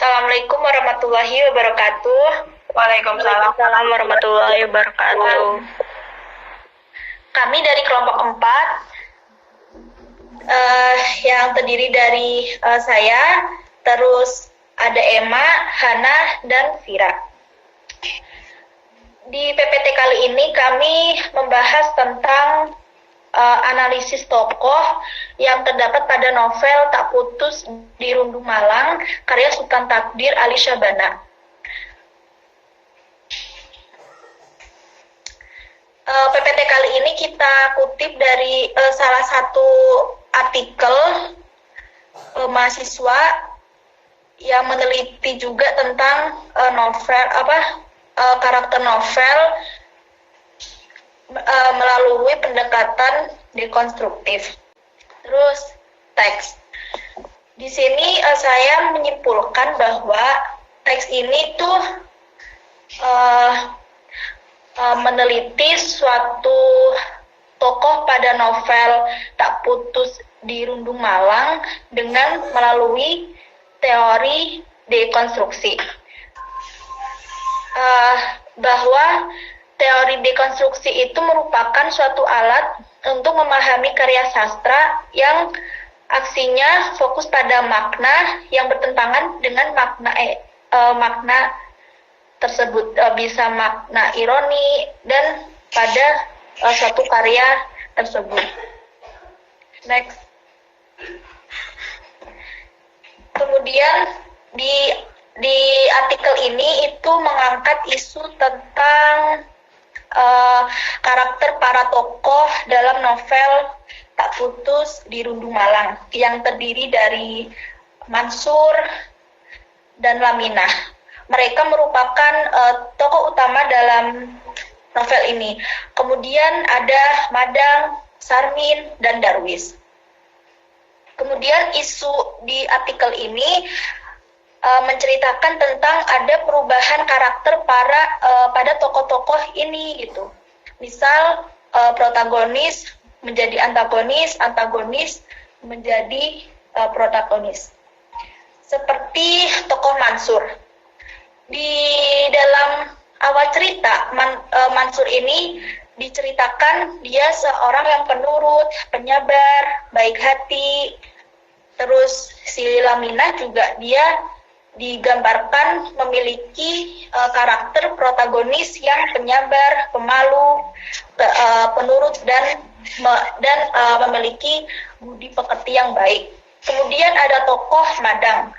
Assalamualaikum warahmatullahi wabarakatuh. Waalaikumsalam warahmatullahi wabarakatuh. Kami dari kelompok 4 yang terdiri dari saya, terus ada Emma, Hana, dan Vira. Di PPT kali ini kami membahas tentang analisis tokoh yang terdapat pada novel Tak Putus di Rundung Malang, karya Sultan Takdir Ali Syabana. PPT kali ini kita kutip dari salah satu artikel mahasiswa yang meneliti juga tentang karakter novel melalui pendekatan dekonstruktif. Terus teks. Di sini saya menyimpulkan bahwa teks ini tuh meneliti suatu tokoh pada novel Tak Putus di Rundung Malang dengan melalui teori dekonstruksi. Bahwa teori dekonstruksi itu merupakan suatu alat untuk memahami karya sastra yang aksinya fokus pada makna yang bertentangan dengan makna tersebut, bisa makna ironi dan pada suatu karya tersebut. Next. Kemudian di artikel ini itu mengangkat isu tentang karakter para tokoh dalam novel Tak Putus di Rundung Malang yang terdiri dari Mansur dan Laminah. Mereka merupakan tokoh utama dalam novel ini. Kemudian ada Madang, Sarmin, dan Darwis. Kemudian isu di artikel ini menceritakan tentang ada perubahan karakter pada tokoh-tokoh ini gitu. Misal protagonis menjadi antagonis, antagonis menjadi protagonis. Seperti tokoh Mansur. Di dalam awal cerita Mansur ini diceritakan dia seorang yang penurut, penyabar, baik hati. Terus si Laminah juga dia digambarkan memiliki karakter protagonis yang penyabar, pemalu, penurut dan memiliki budi pekerti yang baik. Kemudian ada tokoh Madang.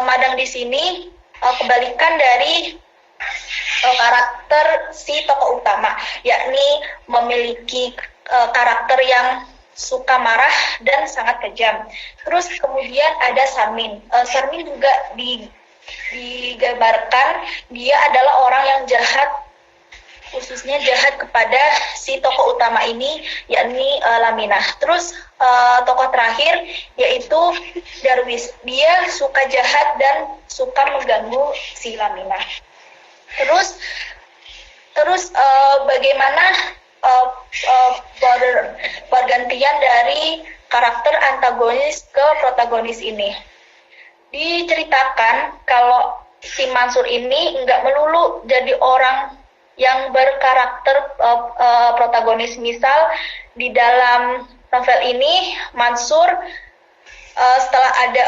Madang di sini kebalikan dari karakter si tokoh utama, yakni memiliki karakter yang suka marah dan sangat kejam. Terus kemudian ada Sarmin. Sarmin juga digambarkan dia adalah orang yang jahat, khususnya jahat kepada si tokoh utama ini, yakni Laminah. Terus tokoh terakhir yaitu Darwis. Dia suka jahat dan suka mengganggu si Laminah. Terus bagaimana pergantian dari karakter antagonis ke protagonis ini. Diceritakan kalau si Mansur ini nggak melulu jadi orang yang berkarakter protagonis. Misal di dalam novel ini Mansur setelah ada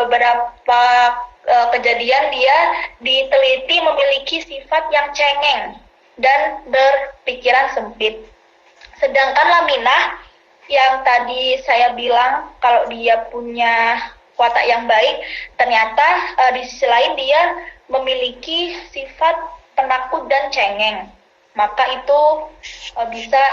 beberapa kejadian dia diteliti memiliki sifat yang cengeng dan berpikiran sempit. Sedangkan Laminah yang tadi saya bilang kalau dia punya watak yang baik, ternyata di sisi lain dia memiliki sifat penakut dan cengeng. Maka itu bisa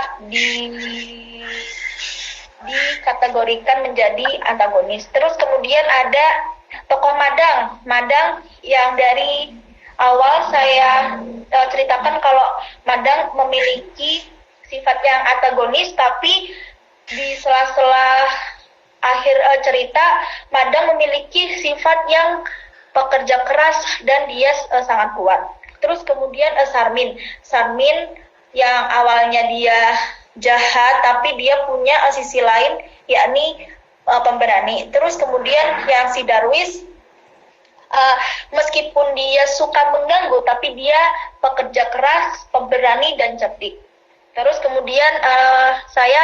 dikategorikan menjadi antagonis. Terus kemudian ada tokoh Madang. Madang yang dari awal saya ceritakan kalau Madang memiliki sifat yang antagonis, tapi di sela-sela akhir cerita Madang memiliki sifat yang pekerja keras dan dia sangat kuat. Terus kemudian Sarmin yang awalnya dia jahat tapi dia punya sisi lain yakni pemberani. Terus kemudian yang si Darwis Meskipun dia suka mengganggu, tapi dia pekerja keras, pemberani dan cerdik. Terus kemudian saya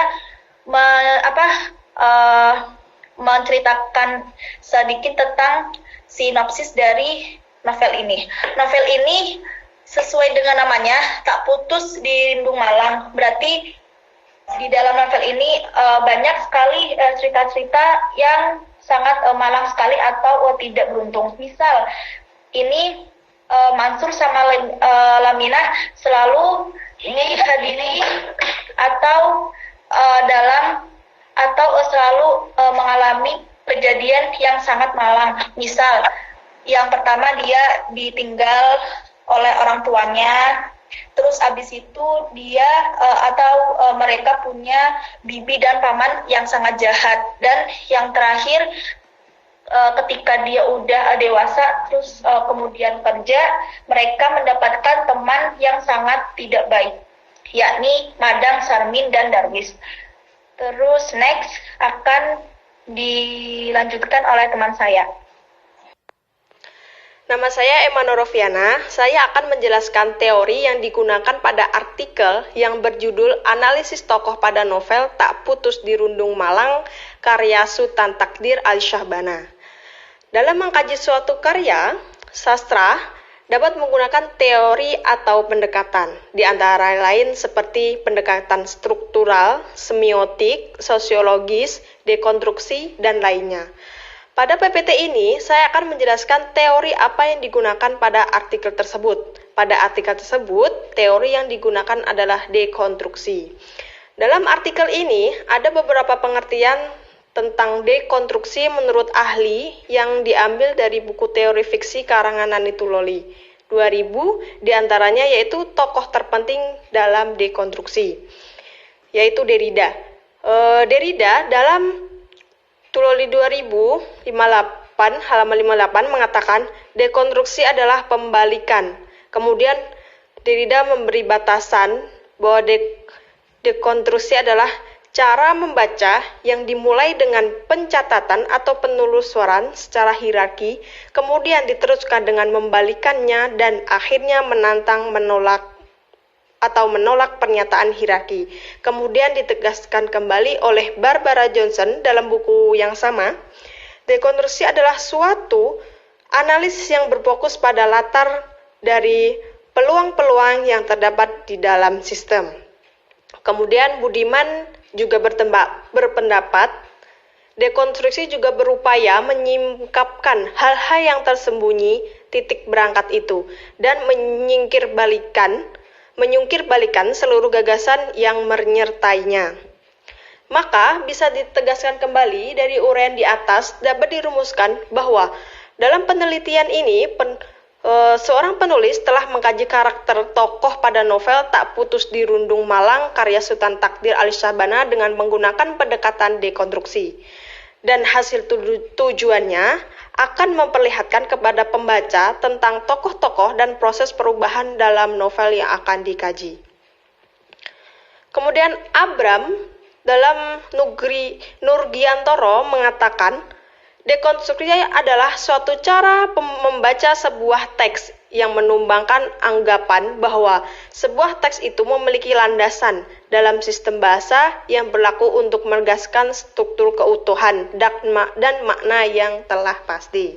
menceritakan sedikit tentang sinopsis dari novel ini. Novel ini sesuai dengan namanya, Tak Putus di Rindu Malang. Berarti di dalam novel ini banyak sekali cerita-cerita yang sangat malang sekali atau tidak beruntung. Misal, ini Mansur sama Laminah selalu dihadiri atau selalu mengalami kejadian yang sangat malang. Misal, yang pertama dia ditinggal oleh orang tuanya, terus abis itu dia mereka punya bibi dan paman yang sangat jahat, dan yang terakhir ketika dia udah dewasa terus kemudian kerja, mereka mendapatkan teman yang sangat tidak baik, yakni Madang, Sarmin, dan Darwis. Terus next akan dilanjutkan oleh teman saya. Nama saya Emma Noroviana. Saya akan menjelaskan teori yang digunakan pada artikel yang berjudul Analisis Tokoh pada Novel Tak Putus di Rundung Malang, karya Sultan Takdir Al-Syahbana. Dalam mengkaji suatu karya sastra, dapat menggunakan teori atau pendekatan, di antara lain seperti pendekatan struktural, semiotik, sosiologis, dekonstruksi, dan lainnya. Pada PPT ini, saya akan menjelaskan teori apa yang digunakan pada artikel tersebut. Pada artikel tersebut, teori yang digunakan adalah dekonstruksi. Dalam artikel ini, ada beberapa pengertian tentang dekonstruksi menurut ahli yang diambil dari buku teori fiksi karangan Nani Tuloli 2000, diantaranya yaitu tokoh terpenting dalam dekonstruksi, yaitu Derrida. Derrida dalam Tuloli 2058 halaman 58 mengatakan dekonstruksi adalah pembalikan. Kemudian Derrida memberi batasan bahwa dekonstruksi adalah cara membaca yang dimulai dengan pencatatan atau penelusuran secara hierarki, kemudian diteruskan dengan membalikannya dan akhirnya menolak pernyataan hierarki. Kemudian ditegaskan kembali oleh Barbara Johnson dalam buku yang sama. Dekonstruksi adalah suatu analisis yang berfokus pada latar dari peluang-peluang yang terdapat di dalam sistem. Kemudian Budiman juga berpendapat dekonstruksi juga berupaya menyingkapkan hal-hal yang tersembunyi titik berangkat itu dan menyungkir-balikan seluruh gagasan yang menyertainya. Maka bisa ditegaskan kembali dari uraian di atas dapat dirumuskan bahwa dalam penelitian ini seorang penulis telah mengkaji karakter tokoh pada novel Tak Putus di Rundung Malang karya Sultan Takdir Al-Syahbana dengan menggunakan pendekatan dekonstruksi. Dan hasil tujuannya akan memperlihatkan kepada pembaca tentang tokoh-tokoh dan proses perubahan dalam novel yang akan dikaji. Kemudian Abram dalam Nurgiantoro mengatakan, dekonstruksi adalah suatu cara membaca sebuah teks yang menumbangkan anggapan bahwa sebuah teks itu memiliki landasan dalam sistem bahasa yang berlaku untuk menegaskan struktur keutuhan dan makna yang telah pasti.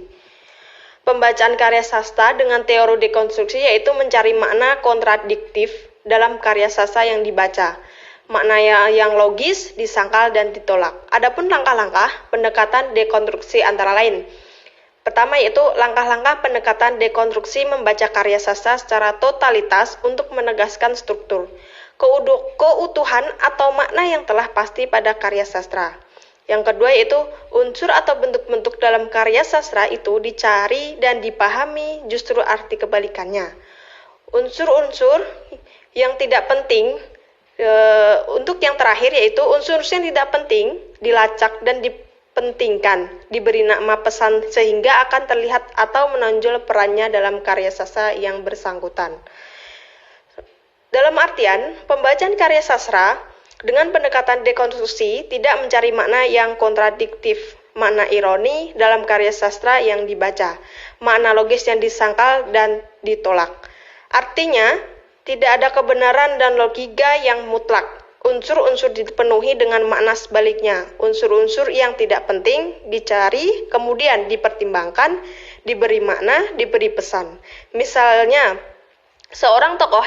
Pembacaan karya sastra dengan teori dekonstruksi yaitu mencari makna kontradiktif dalam karya sastra yang dibaca. Makna yang logis, disangkal, dan ditolak. Adapun langkah-langkah pendekatan dekonstruksi antara lain. Pertama yaitu langkah-langkah pendekatan dekonstruksi membaca karya sastra secara totalitas untuk menegaskan struktur, keutuhan atau makna yang telah pasti pada karya sastra. Yang kedua yaitu unsur atau bentuk-bentuk dalam karya sastra itu dicari dan dipahami justru arti kebalikannya. Unsur-unsur yang tidak penting. Untuk yang terakhir yaitu unsur yang tidak penting dilacak dan dipentingkan, diberi nama pesan sehingga akan terlihat atau menonjol perannya dalam karya sastra yang bersangkutan. Dalam artian, pembacaan karya sastra dengan pendekatan dekonstruksi tidak mencari makna yang kontradiktif, makna ironi dalam karya sastra yang dibaca, makna logis yang disangkal dan ditolak. Artinya, tidak ada kebenaran dan logika yang mutlak. Unsur-unsur dipenuhi dengan makna sebaliknya. Unsur-unsur yang tidak penting dicari, kemudian dipertimbangkan, diberi makna, diberi pesan. Misalnya, seorang tokoh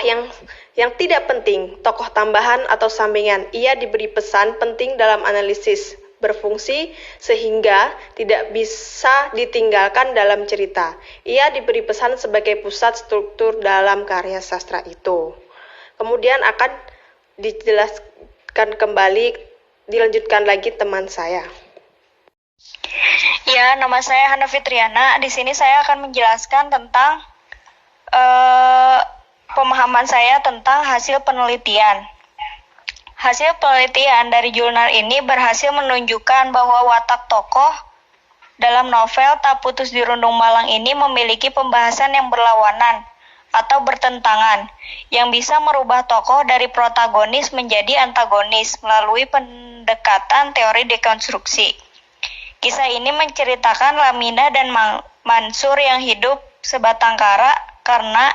yang tidak penting, tokoh tambahan atau sampingan, ia diberi pesan penting dalam analisis, berfungsi sehingga tidak bisa ditinggalkan dalam cerita. Ia diberi pesan sebagai pusat struktur dalam karya sastra itu. Kemudian akan dijelaskan kembali, dilanjutkan lagi teman saya. Ya, nama saya Hana Fitriana. Di sini saya akan menjelaskan tentang pemahaman saya tentang hasil penelitian. Hasil penelitian dari jurnal ini berhasil menunjukkan bahwa watak tokoh dalam novel Tak Putus di Rundung Malang ini memiliki pembahasan yang berlawanan atau bertentangan, yang bisa merubah tokoh dari protagonis menjadi antagonis melalui pendekatan teori dekonstruksi. Kisah ini menceritakan Lamina dan Mansur yang hidup sebatang kara karena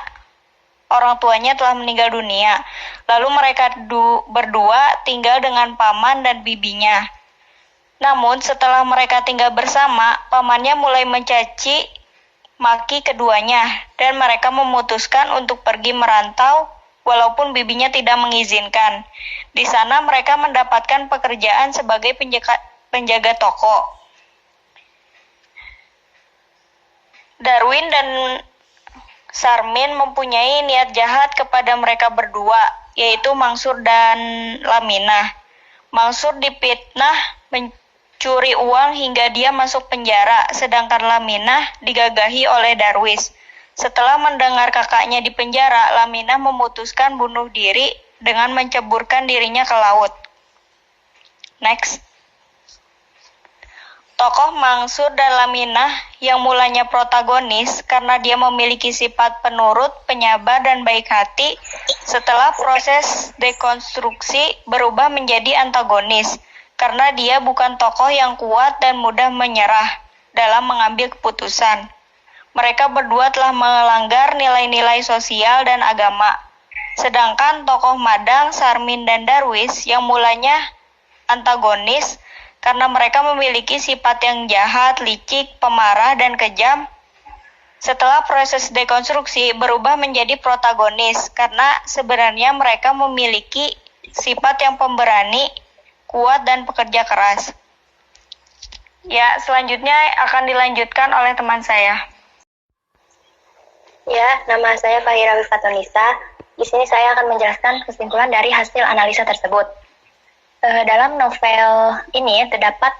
orang tuanya telah meninggal dunia. Lalu mereka berdua tinggal dengan paman dan bibinya. Namun setelah mereka tinggal bersama, pamannya mulai mencaci maki keduanya dan mereka memutuskan untuk pergi merantau walaupun bibinya tidak mengizinkan. Di sana mereka mendapatkan pekerjaan sebagai penjaga toko. Darwin dan Sarmin mempunyai niat jahat kepada mereka berdua, yaitu Mansur dan Lamina. Mansur dipitnah mencuri uang hingga dia masuk penjara, sedangkan Lamina digagahi oleh Darwis. Setelah mendengar kakaknya di penjara, Lamina memutuskan bunuh diri dengan menceburkan dirinya ke laut. Next. Tokoh Mansur dan Lamina yang mulanya protagonis karena dia memiliki sifat penurut, penyabar, dan baik hati, setelah proses dekonstruksi berubah menjadi antagonis karena dia bukan tokoh yang kuat dan mudah menyerah dalam mengambil keputusan. Mereka berdua telah melanggar nilai-nilai sosial dan agama. Sedangkan tokoh Madang, Sarmin, dan Darwis yang mulanya antagonis karena mereka memiliki sifat yang jahat, licik, pemarah, dan kejam, setelah proses dekonstruksi berubah menjadi protagonis karena sebenarnya mereka memiliki sifat yang pemberani, kuat, dan pekerja keras. Ya, selanjutnya akan dilanjutkan oleh teman saya. Ya, nama saya Fahira Wifatunisa. Di sini saya akan menjelaskan kesimpulan dari hasil analisa tersebut. Dalam novel ini terdapat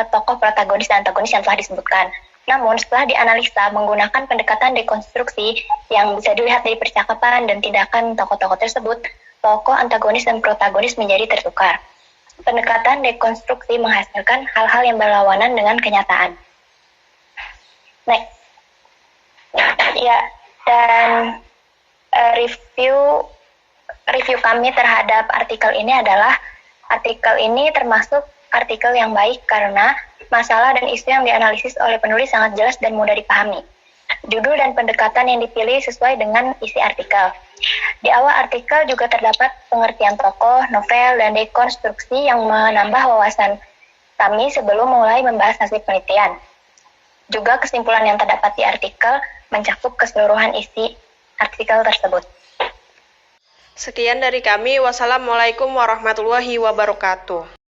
tokoh protagonis dan antagonis yang telah disebutkan. Namun setelah dianalisa menggunakan pendekatan dekonstruksi yang bisa dilihat dari percakapan dan tindakan tokoh-tokoh tersebut, tokoh antagonis dan protagonis menjadi tertukar. Pendekatan dekonstruksi menghasilkan hal-hal yang berlawanan dengan kenyataan. Next. Ya, dan review kami terhadap artikel ini adalah artikel ini termasuk artikel yang baik karena masalah dan isu yang dianalisis oleh penulis sangat jelas dan mudah dipahami. Judul dan pendekatan yang dipilih sesuai dengan isi artikel. Di awal artikel juga terdapat pengertian tokoh, novel, dan dekonstruksi yang menambah wawasan kami sebelum mulai membahas hasil penelitian. Juga kesimpulan yang terdapat di artikel mencakup keseluruhan isi artikel tersebut. Sekian dari kami. Wassalamualaikum warahmatullahi wabarakatuh.